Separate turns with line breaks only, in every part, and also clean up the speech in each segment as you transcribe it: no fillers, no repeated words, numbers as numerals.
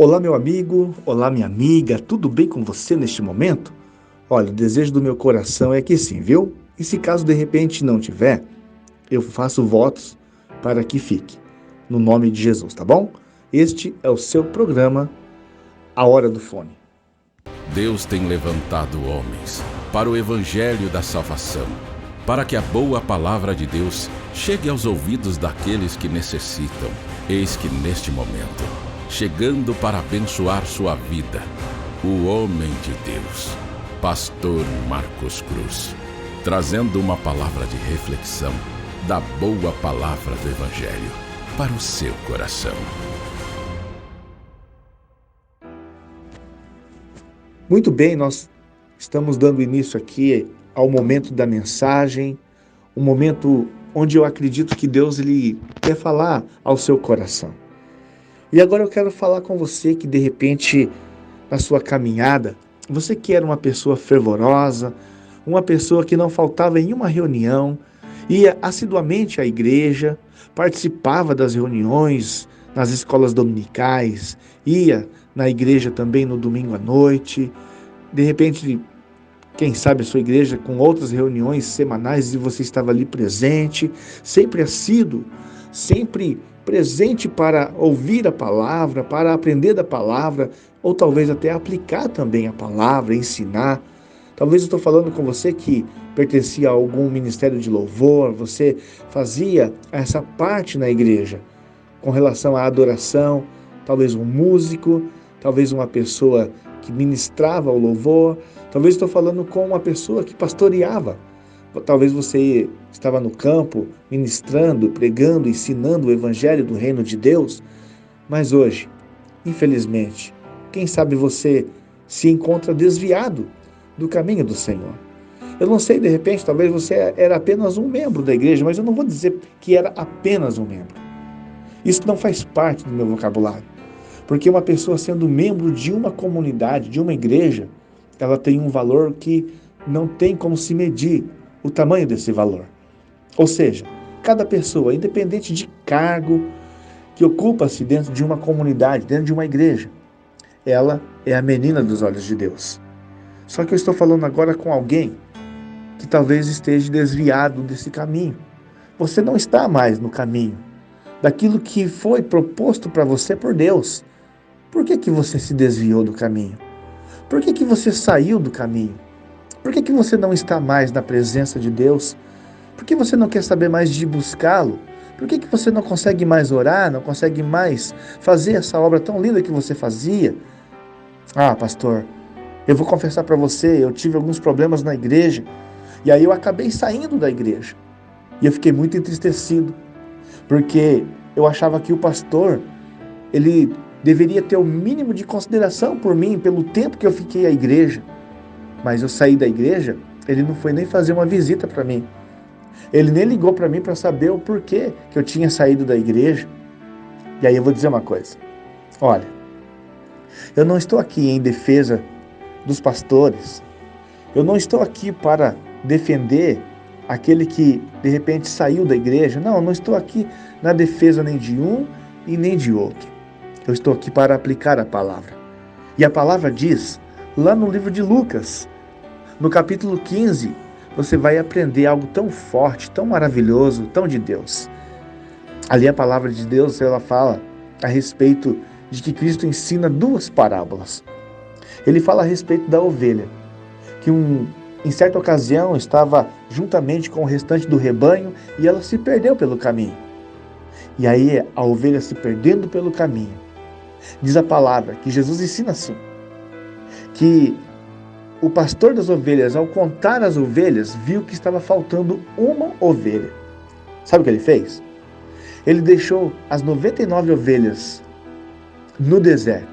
Olá, meu amigo, olá, minha amiga, tudo bem com você neste momento? Olha, o desejo do meu coração é que sim, viu? E se caso de repente não tiver, eu faço votos para que fique, no nome de Jesus, tá bom? Este é o seu programa, A Hora do Fone.
Deus tem levantado homens para o evangelho da salvação, para que a boa palavra de Deus chegue aos ouvidos daqueles que necessitam. Eis que neste momento, chegando para abençoar sua vida, o homem de Deus, Pastor Marcos Cruz, trazendo uma palavra de reflexão da boa palavra do evangelho para o seu coração.
Muito bem, nós estamos dando início aqui ao momento da mensagem, um momento onde eu acredito que Deus ele quer falar ao seu coração. E agora eu quero falar com você que de repente, na sua caminhada, você que era uma pessoa fervorosa, uma pessoa que não faltava em uma reunião, ia assiduamente à igreja, participava das reuniões nas escolas dominicais, ia na igreja também no domingo à noite, de repente, quem sabe a sua igreja com outras reuniões semanais e você estava ali presente, sempre assíduo, sempre presente para ouvir a palavra, para aprender da palavra, ou talvez até aplicar também a palavra, ensinar. Talvez eu estou falando com você que pertencia a algum ministério de louvor, você fazia essa parte na igreja com relação à adoração, talvez um músico, talvez uma pessoa que ministrava o louvor, talvez estou falando com uma pessoa que pastoreava. Talvez você estava no campo, ministrando, pregando, ensinando o evangelho do reino de Deus, mas hoje, infelizmente, quem sabe você se encontra desviado do caminho do Senhor. Eu não sei, de repente, talvez você era apenas um membro da igreja, mas eu não vou dizer que era apenas um membro. Isso não faz parte do meu vocabulário. Porque uma pessoa sendo membro de uma comunidade, de uma igreja, ela tem um valor que não tem como se medir o tamanho desse valor. Ou seja, cada pessoa, independente de cargo que ocupa-se dentro de uma comunidade, dentro de uma igreja, ela é a menina dos olhos de Deus. Só que eu estou falando agora com alguém que talvez esteja desviado desse caminho. Você não está mais no caminho daquilo que foi proposto para você por Deus. Por que você se desviou do caminho? Por que você saiu do caminho? Por que você não está mais na presença de Deus? Por que você não quer saber mais de buscá-lo? Por que você não consegue mais orar, não consegue mais fazer essa obra tão linda que você fazia? Ah, pastor, eu vou confessar para você, eu tive alguns problemas na igreja, e aí eu acabei saindo da igreja. E eu fiquei muito entristecido, porque eu achava que o pastor, ele deveria ter o mínimo de consideração por mim, pelo tempo que eu fiquei à igreja. Mas eu saí da igreja, ele não foi nem fazer uma visita para mim. Ele nem ligou para mim para saber o porquê que eu tinha saído da igreja. E aí eu vou dizer uma coisa. Olha, eu não estou aqui em defesa dos pastores. Eu não estou aqui para defender aquele que de repente saiu da igreja. Não, eu não estou aqui na defesa nem de um e nem de outro. Eu estou aqui para aplicar a palavra. E a palavra diz, lá no livro de Lucas, no capítulo 15, você vai aprender algo tão forte, tão maravilhoso, tão de Deus. Ali a palavra de Deus, ela fala a respeito de que Cristo ensina duas parábolas. Ele fala a respeito da ovelha, que em certa ocasião estava juntamente com o restante do rebanho e ela se perdeu pelo caminho. E aí a ovelha se perdendo pelo caminho, diz a palavra que Jesus ensina assim, que o pastor das ovelhas, ao contar as ovelhas, viu que estava faltando uma ovelha. Sabe o que ele fez? Ele deixou as 99 ovelhas no deserto.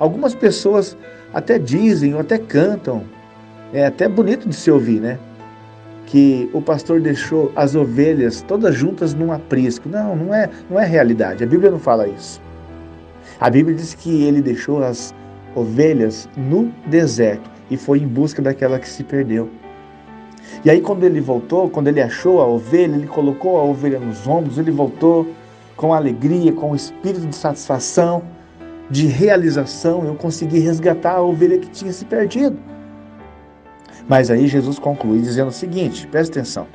Algumas pessoas até dizem ou até cantam, é até bonito de se ouvir, né? Que o pastor deixou as ovelhas todas juntas num aprisco. Não é realidade. A Bíblia não fala isso. A Bíblia diz que ele deixou as ovelhas no deserto e foi em busca daquela que se perdeu. E aí quando ele voltou, quando ele achou a ovelha, ele colocou a ovelha nos ombros, ele voltou com alegria, com espírito de satisfação. de realização, eu consegui resgatar a ovelha que tinha se perdido. Mas aí Jesus conclui dizendo o seguinte, presta atenção.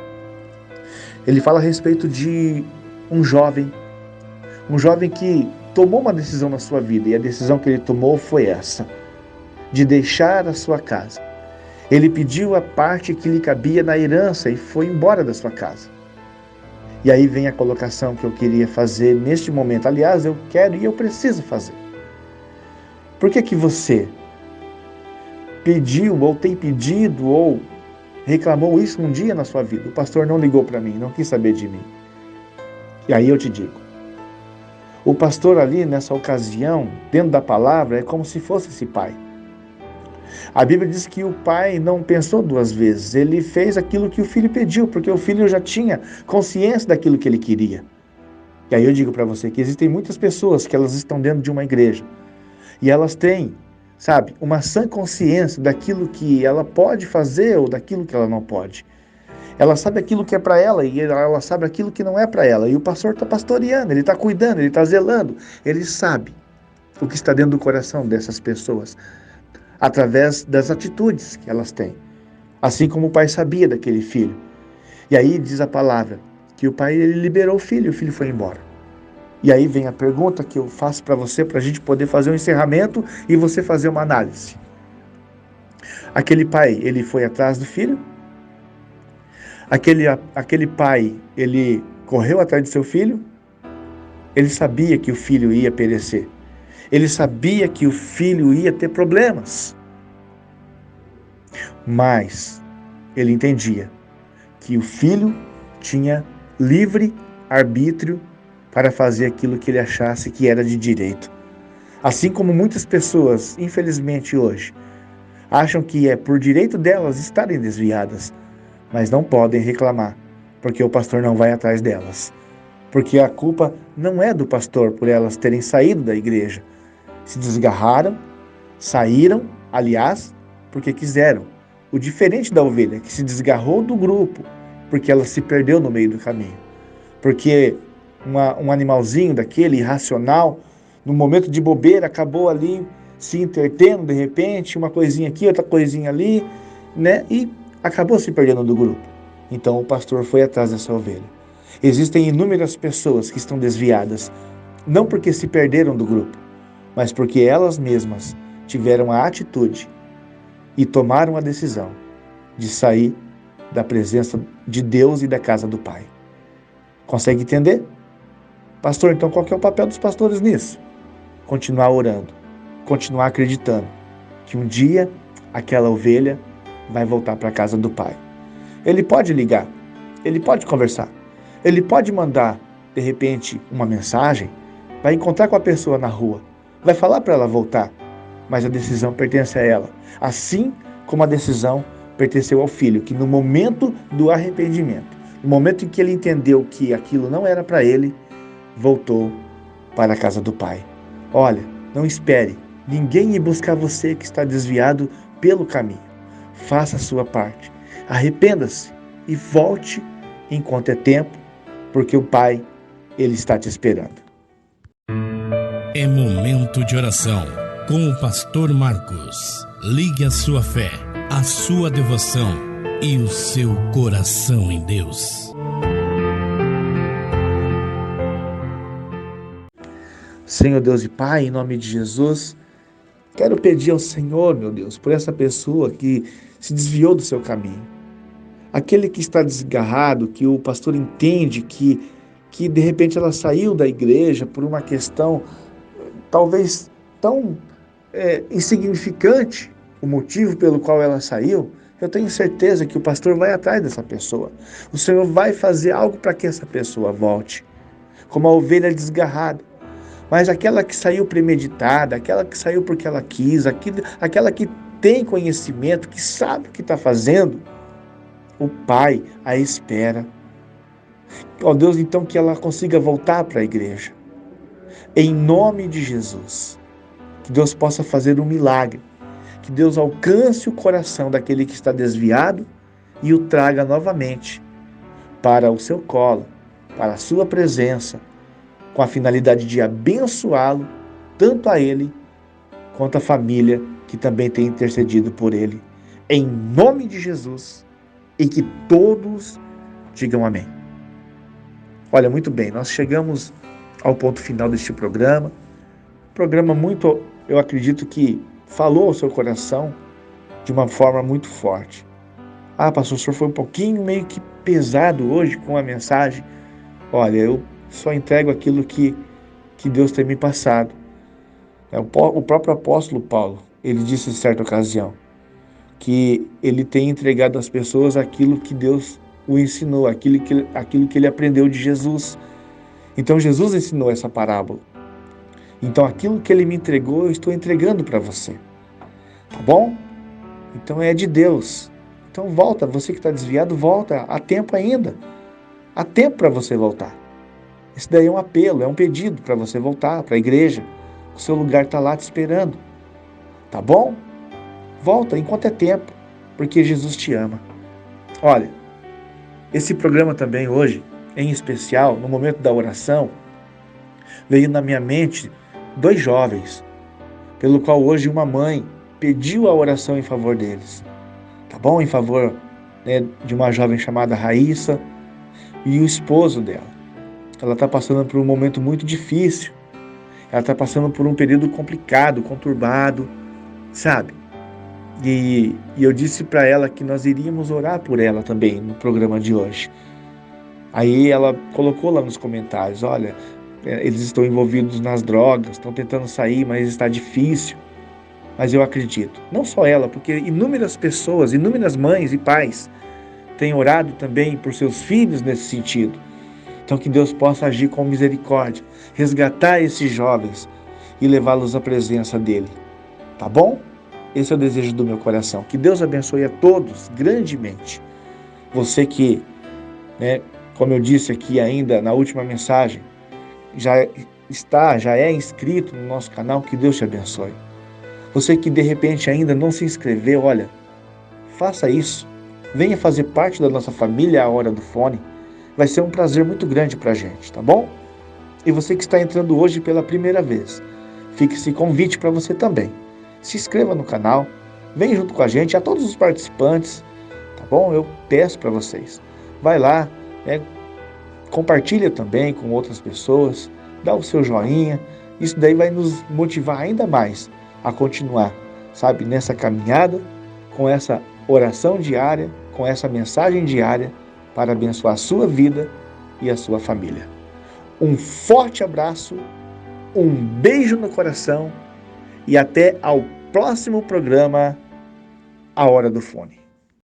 Ele fala a respeito de um jovem que tomou uma decisão na sua vida, e a decisão que ele tomou foi essa, de deixar a sua casa. Ele pediu a parte que lhe cabia na herança e foi embora da sua casa. E aí vem a colocação que eu queria fazer neste momento. Aliás, eu quero e eu preciso fazer. Por que você pediu, ou tem pedido, ou reclamou isso um dia na sua vida? O pastor não ligou para mim, não quis saber de mim. E aí eu te digo, o pastor ali, nessa ocasião, dentro da palavra, é como se fosse esse pai. A Bíblia diz que o pai não pensou duas vezes, ele fez aquilo que o filho pediu, porque o filho já tinha consciência daquilo que ele queria. E aí eu digo para você que existem muitas pessoas que elas estão dentro de uma igreja, e elas têm, sabe, uma sã consciência daquilo que ela pode fazer ou daquilo que ela não pode. Ela sabe aquilo que é para ela e ela sabe aquilo que não é para ela. E o pastor está pastoreando, ele está cuidando, ele está zelando. Ele sabe o que está dentro do coração dessas pessoas, através das atitudes que elas têm. Assim como o pai sabia daquele filho. E aí diz a palavra que o pai ele liberou o filho foi embora. E aí vem a pergunta que eu faço para você, para a gente poder fazer um encerramento e você fazer uma análise. Aquele pai, ele foi atrás do filho? Aquele pai, ele correu atrás de seu filho? Ele sabia que o filho ia perecer. Ele sabia que o filho ia ter problemas. Mas ele entendia que o filho tinha livre arbítrio para fazer aquilo que ele achasse que era de direito. Assim como muitas pessoas, infelizmente hoje, acham que é por direito delas estarem desviadas, mas não podem reclamar, porque o pastor não vai atrás delas. Porque a culpa não é do pastor por elas terem saído da igreja. Se desgarraram, saíram, aliás, porque quiseram. O diferente da ovelha, que se desgarrou do grupo, porque ela se perdeu no meio do caminho. Porque um animalzinho daquele, irracional, no momento de bobeira, acabou ali se entretendo, de repente, uma coisinha aqui, outra coisinha ali, né? E acabou se perdendo do grupo. Então o pastor foi atrás dessa ovelha. Existem inúmeras pessoas que estão desviadas, não porque se perderam do grupo, mas porque elas mesmas tiveram a atitude e tomaram a decisão de sair da presença de Deus e da casa do Pai. Consegue entender? Pastor, então qual que é o papel dos pastores nisso? Continuar orando, continuar acreditando que um dia aquela ovelha vai voltar para a casa do Pai. Ele pode ligar, ele pode conversar, ele pode mandar, de repente, uma mensagem, vai encontrar com a pessoa na rua, vai falar para ela voltar, mas a decisão pertence a ela. Assim como a decisão pertenceu ao filho, que no momento do arrependimento, no momento em que ele entendeu que aquilo não era para ele, voltou para a casa do Pai. Olha, não espere ninguém ir buscar você que está desviado pelo caminho. Faça a sua parte. Arrependa-se e volte enquanto é tempo, porque o Pai, Ele está te esperando.
É momento de oração com o pastor Marcos. Ligue a sua fé, a sua devoção e o seu coração em Deus.
Senhor Deus e Pai, em nome de Jesus, quero pedir ao Senhor, meu Deus, por essa pessoa que se desviou do seu caminho. Aquele que está desgarrado, que o pastor entende que de repente ela saiu da igreja por uma questão talvez tão insignificante, o motivo pelo qual ela saiu. Eu tenho certeza que o pastor vai atrás dessa pessoa. O Senhor vai fazer algo para que essa pessoa volte, como a ovelha desgarrada. Mas aquela que saiu premeditada, aquela que saiu porque ela quis, aquela que tem conhecimento, que sabe o que está fazendo, o Pai a espera. Ó Deus, então que ela consiga voltar para a igreja. Em nome de Jesus. Que Deus possa fazer um milagre. Que Deus alcance o coração daquele que está desviado e o traga novamente para o seu colo, para a sua presença, com a finalidade de abençoá-lo tanto a ele quanto a família que também tem intercedido por ele. Em nome de Jesus, e que todos digam amém. Olha, muito bem, nós chegamos ao ponto final deste programa. Programa muito, eu acredito que falou ao seu coração de uma forma muito forte. Pastor, o senhor foi um pouquinho meio que pesado hoje com a mensagem. Olha, eu só entrego aquilo que Deus tem me passado. O próprio apóstolo Paulo, ele disse em certa ocasião que ele tem entregado às pessoas aquilo que Deus o ensinou, aquilo que ele aprendeu de Jesus. Então Jesus ensinou essa parábola. Então aquilo que ele me entregou, eu estou entregando para você. Tá bom? Então é de Deus. Então volta, você que está desviado, volta. Há tempo ainda. Há tempo para você voltar. Esse daí é um apelo, é um pedido para você voltar para a igreja. O seu lugar está lá te esperando. Tá bom? Volta enquanto é tempo, porque Jesus te ama. Olha, esse programa também hoje, em especial, no momento da oração, veio na minha mente 2 jovens, pelo qual hoje uma mãe pediu a oração em favor deles. Tá bom? Em favor, né, de uma jovem chamada Raíssa e o esposo dela. Ela está passando por um momento muito difícil. Ela está passando por um período complicado, conturbado, sabe? E eu disse para ela que nós iríamos orar por ela também no programa de hoje. Aí ela colocou lá nos comentários, olha, eles estão envolvidos nas drogas, estão tentando sair, mas está difícil. Mas eu acredito, não só ela, porque inúmeras pessoas, inúmeras mães e pais têm orado também por seus filhos nesse sentido. Então que Deus possa agir com misericórdia, resgatar esses jovens e levá-los à presença dele. Tá bom? Esse é o desejo do meu coração. Que Deus abençoe a todos grandemente. Você que, como eu disse aqui ainda na última mensagem, já é inscrito no nosso canal, que Deus te abençoe. Você que de repente ainda não se inscreveu, olha, faça isso. Venha fazer parte da nossa família A Hora do Fone. Vai ser um prazer muito grande para a gente, tá bom? E você que está entrando hoje pela primeira vez, fique esse convite para você também. Se inscreva no canal, vem junto com a gente, a todos os participantes, tá bom? Eu peço para vocês. Vai lá, compartilha também com outras pessoas, dá o seu joinha. Isso daí vai nos motivar ainda mais a continuar, sabe, nessa caminhada, com essa oração diária, com essa mensagem diária, para abençoar a sua vida e a sua família. Um forte abraço, um beijo no coração e até ao próximo programa A Hora do Fone.